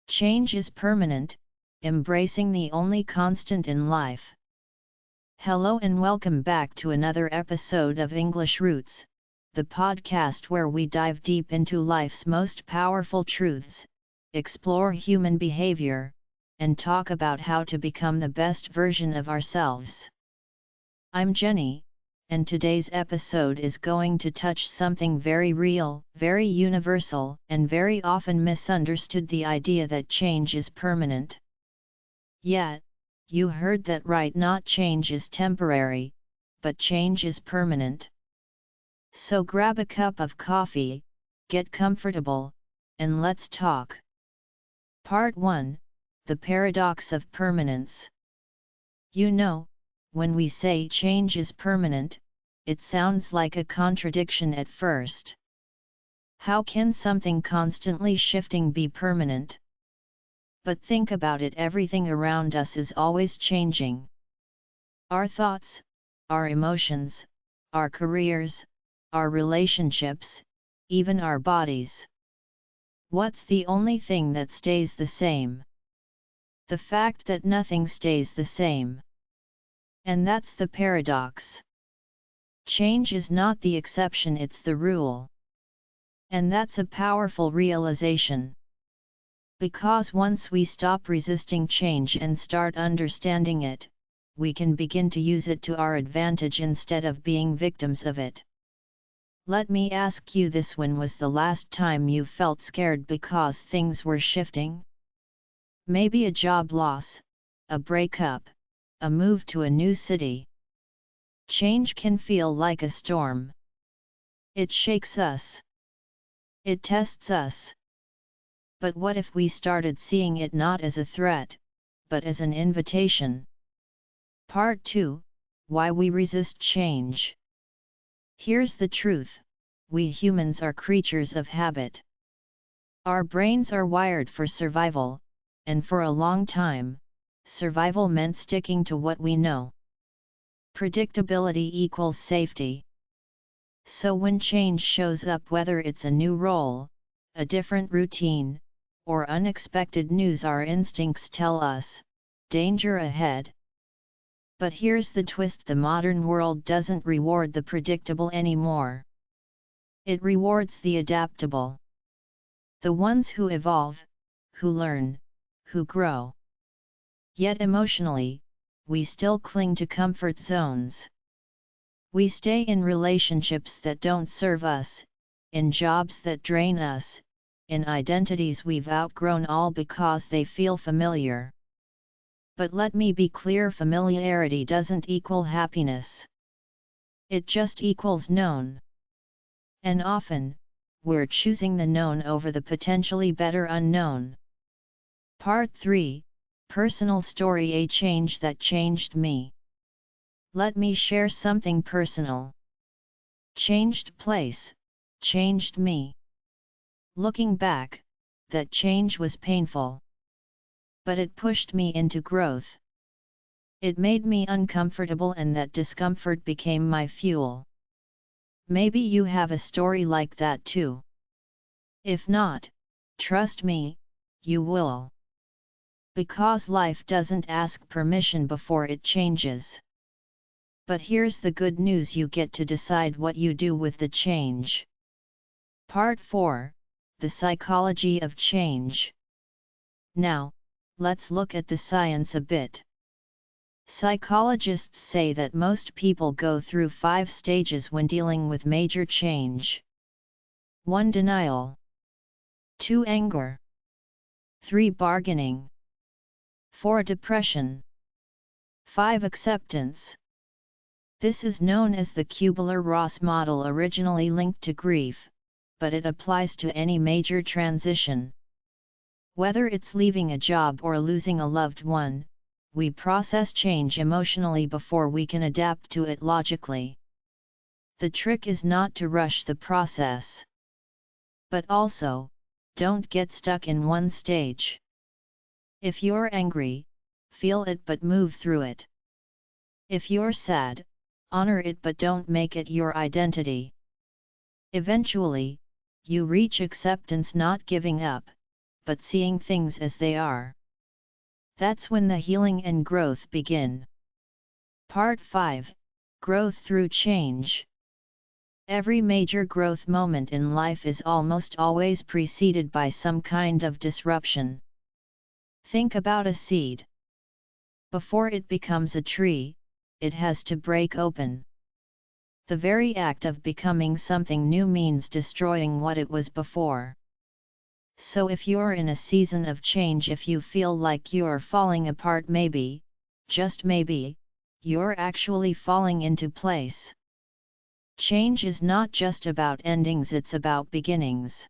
Change is permanent, embracing the only constant in life. Hello and welcome back to another episode of English Roots, the podcast where we dive deep into life's most powerful truths, explore human behavior, and talk about how to become the best version of ourselves. I'm Jenny, and today's episode is going to touch something very real, very universal, and very often misunderstood: the idea that change is permanent. Yet, you heard that right, not change is temporary, but change is permanent. So grab a cup of coffee, get comfortable, and let's talk. Part 1: The Paradox of Permanence. You know, when we say change is permanent, it sounds like a contradiction at first. How can something constantly shifting be permanent? But think about it, everything around us is always changing. Our thoughts, our emotions, our careers, our relationships, even our bodies. What's the only thing that stays the same? The fact that nothing stays the same. And that's the paradox. Change is not the exception, it's the rule. And that's a powerful realization. Because once we stop resisting change and start understanding it, we can begin to use it to our advantage instead of being victims of it. Let me ask you this: when was the last time you felt scared because things were shifting? Maybe a job loss, a breakup, a move to a new city. Change can feel like a storm. It shakes us. It tests us. But what if we started seeing it not as a threat, but as an invitation? Part 2: Why we resist change. Here's the truth: we humans are creatures of habit. Our brains are wired for survival, and for a long time, survival meant sticking to what we know. Predictability equals safety. So when change shows up, whether it's a new role, a different routine, or unexpected news, our instincts tell us, danger ahead. But here's the twist: the modern world doesn't reward the predictable anymore. It rewards the adaptable. The ones who evolve, who learn, who grow. Yet emotionally, we still cling to comfort zones. We stay in relationships that don't serve us, in jobs that drain us, in identities we've outgrown, all because they feel familiar. But let me be clear: familiarity doesn't equal happiness. It just equals known. And often, we're choosing the known over the potentially better unknown. Part 3: Personal Story. A change that changed me. Let me share something personal. Changed place, changed me. Looking back, that change was painful. But it pushed me into growth. It made me uncomfortable, and that discomfort became my fuel. Maybe you have a story like that too. If not, trust me, you will. Because life doesn't ask permission before it changes. But here's the good news: you get to decide what you do with the change. Part 4: The Psychology of Change. Now, let's look at the science a bit. Psychologists say that most people go through 5 stages when dealing with major change. 1. Denial. 2. Anger. 3. Bargaining. 4. Depression. 5. Acceptance. This is known as the Kubler-Ross model, originally linked to grief, but it applies to any major transition. Whether it's leaving a job or losing a loved one, we process change emotionally before we can adapt to it logically. The trick is not to rush the process. But also, don't get stuck in one stage. If you're angry, feel it but move through it. If you're sad, honor it but don't make it your identity. Eventually, you reach acceptance, not giving up, but seeing things as they are. That's when the healing and growth begin. Part 5. Growth through change. Every major growth moment in life is almost always preceded by some kind of disruption. Think about a seed. Before it becomes a tree, it has to break open. The very act of becoming something new means destroying what it was before. So if you're in a season of change, if you feel like you're falling apart, maybe, just maybe, you're actually falling into place. Change is not just about endings, it's about beginnings.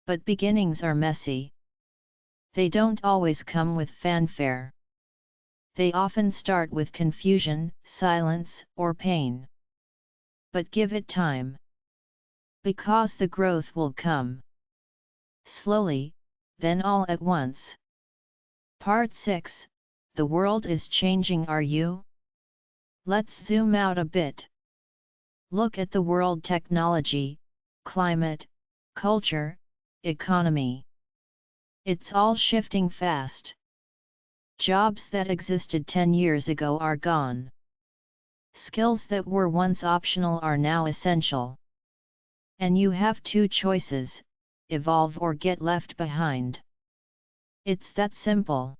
But beginnings are messy. They don't always come with fanfare. They often start with confusion, silence, or pain. But give it time. Because the growth will come. Slowly, then all at once. Part 6. The world is changing, are you? Let's zoom out a bit. Look at the world: technology, climate, culture, economy. It's all shifting fast. Jobs that existed 10 years ago are gone. Skills that were once optional are now essential. And you have two choices: evolve or get left behind. It's that simple.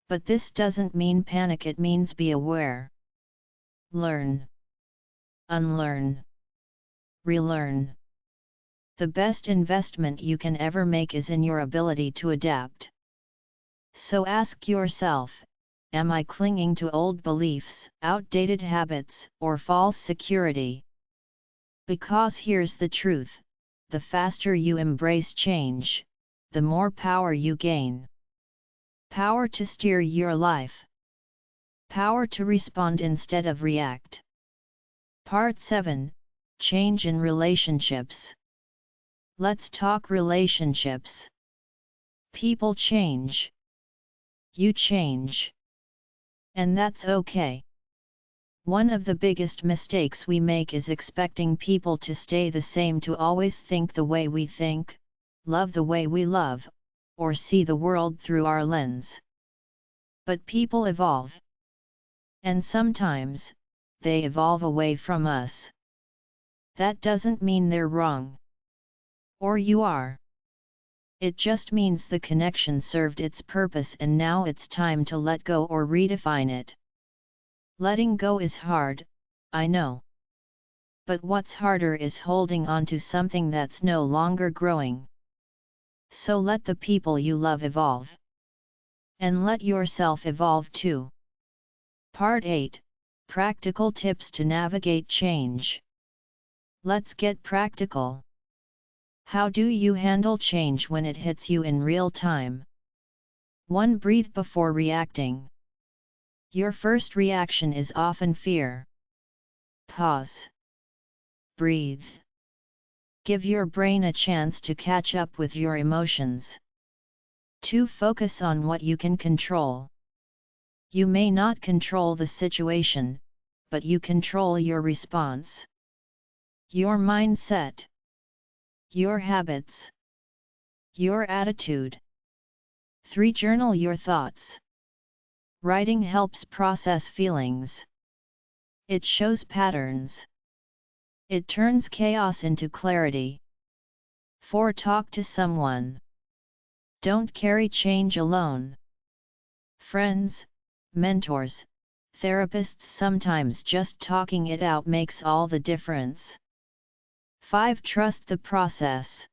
But this doesn't mean panic, it means be aware. Learn. Unlearn. Relearn. The best investment you can ever make is in your ability to adapt. So ask yourself, am I clinging to old beliefs, outdated habits, or false security? Because here's the truth: the faster you embrace change, the more power you gain. Power to steer your life. Power to respond instead of react. Part 7. Change in relationships. Let's talk relationships. People change. You change. And that's okay. One of the biggest mistakes we make is expecting people to stay the same, to always think the way we think, love the way we love, or see the world through our lens. But people evolve. And sometimes, they evolve away from us. That doesn't mean they're wrong. Or you are. It just means the connection served its purpose and now it's time to let go or redefine it. Letting go is hard, I know. But what's harder is holding on to something that's no longer growing. So let the people you love evolve. And let yourself evolve too. Part 8. Practical tips to navigate change. Let's get practical. How do you handle change when it hits you in real time? 1. Breathe before reacting. Your first reaction is often fear. Pause. Breathe. Give your brain a chance to catch up with your emotions. 2. Focus on what you can control. You may not control the situation, but you control your response. Your mindset. Your habits. Your attitude. 3. Journal your thoughts. Writing helps process feelings. It shows patterns. It turns chaos into clarity. 4. Talk to someone. Don't carry change alone. Friends, mentors, therapists, sometimes just talking it out makes all the difference. 5. Trust the process.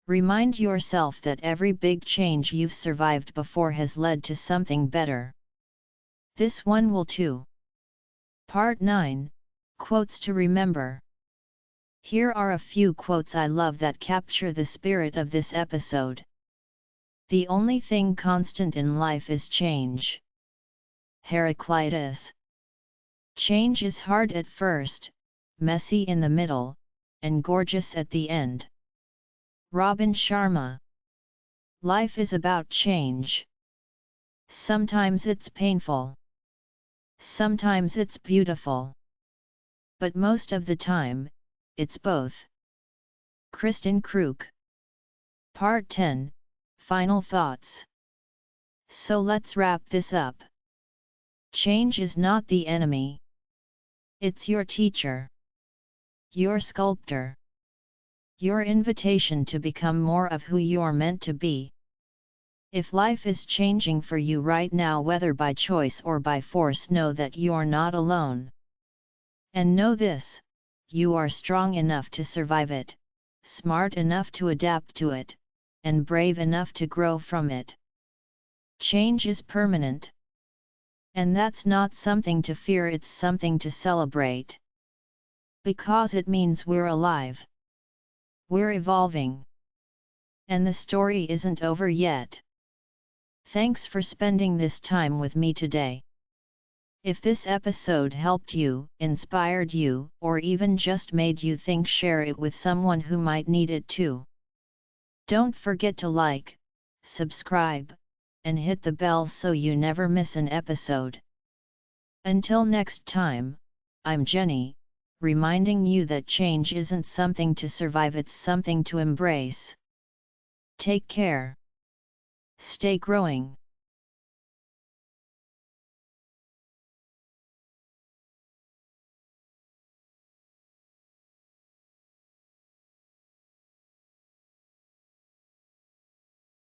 Remind yourself that every big change you've survived before has led to something better. This one will too. Part 9. Quotes to remember. Here are a few quotes I love that capture the spirit of this episode. The only thing constant in life is change. Heraclitus. Change is hard at first, messy in the middle, and gorgeous at the end. Robin Sharma. Life is about change. Sometimes it's painful. Sometimes it's beautiful. But most of the time, it's both. Kristen Kruk. Part 10, Final Thoughts. So let's wrap this up. Change is not the enemy. It's your teacher. Your sculptor. Your invitation to become more of who you're meant to be. If life is changing for you right now, whether by choice or by force, know that you're not alone. And know this, you are strong enough to survive it, smart enough to adapt to it, and brave enough to grow from it. Change is permanent. And that's not something to fear, it's something to celebrate. Because it means we're alive. We're evolving. And the story isn't over yet. Thanks for spending this time with me today. If this episode helped you, inspired you, or even just made you think, share it with someone who might need it too. Don't forget to like, subscribe, and hit the bell so you never miss an episode. Until next time, I'm Jenny, reminding you that change isn't something to survive, it's something to embrace. Take care. Stay growing.